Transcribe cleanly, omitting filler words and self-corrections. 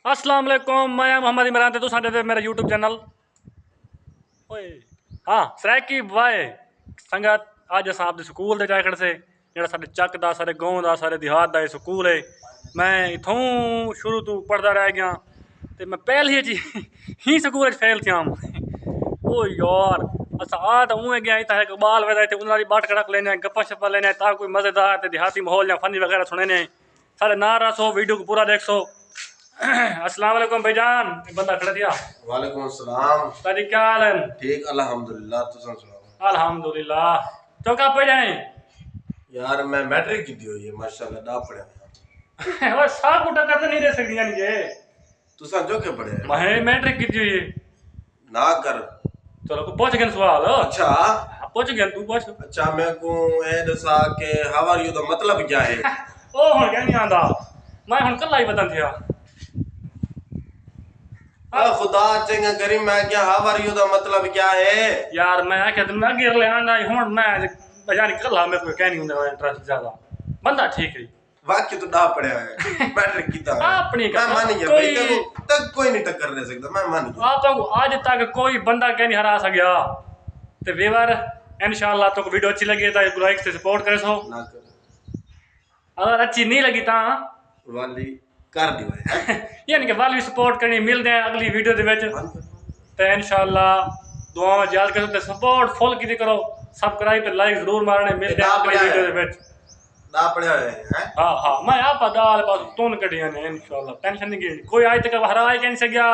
अस्सलाम वालेकुम, मैं मोहम्मद इमरान ते तुसां दे मेरा यूट्यूब चैनल ओए हाँ सराकी बाय संगत अज अस आपके स्कूल दे जाए खड़े से जेड़ा साडे चक दा सारे गाँव दा सारे देहात दा ये स्कूल है। मैं इथों शुरू तो पढ़दा रह गया ते मैं पहले ही स्कूल फेल थिया ओ यार अस आ तो उवें गया इतना एक बाल वेदा थे उन्हां दी बाट कड़क लेने गप्पा शप्पा लेने ता कोई मज़ेदार ते देहाती माहौल या फनी वगैरह सुने सारे ना रसो वीडियो को पूरा देख सो। अस्सलाम वालेकुम भाईजान बंदा खड़ा दिया। वालेकुम अस्सलाम। तारी क्या हाल है? ठीक अल्हम्दुलिल्लाह तुसां सुनाओ। अल्हम्दुलिल्लाह। तो कब पढ़ जाए? यार मैं मैट्रिक की हुई है माशाल्लाह दा पढ़या। वो सब कुटा कर नहीं दे सकती यानी ये तुसां जो के पढ़े? मैं मैट्रिक की हुई है। ना कर चलो को पूछ गन सवाल। अच्छा पूछ गन तू पूछ। अच्छा मैं को ए दसा के हाउ आर यू दा मतलब क्या है? ओ हुन क्या नहीं आंदा मैं हुन कल ही बता थिया। आ खुदा चंगा करीम मैं क्या हाउ आर यू दा मतलब क्या है? यार मैं आख्या तो मैं गिर ले आंदा हुन मैं यानी कल मेरे को क्या नहीं हुंदा इंटरेस्ट ज्यादा बंदा ठीक है। वाक्य तो डा पढ़या है मैट्रिक कीता है। अपनी मैं मान गया भाई तेरे तक कोई नहीं टक्कर दे सकता मैं मान गया। आपको आज तक कोई बंदा क्या नहीं हरा सकिया ते व्यूअर इंशाल्लाह तो वीडियो अच्छी लगी तो लाइक से सपोर्ट करे सो ना कर अगर अच्छी नहीं लगी ता वाली कर दिवा है यानी कि वाली सपोर्ट करनी मिलते हैं अगली वीडियो दे विच ते इंशाल्लाह दुआ में याद करो ते सपोर्ट फुल की करो सब्सक्राइब ते लाइक जरूर मारने मिलते हैं अगली वीडियो दे विच ना पढ़या है। हाँ हाँ मैं आप दाल पास तुन कटिया ने इंशाल्लाह टेंशन नहीं कोई आज तक हरा ही नहीं सकिया।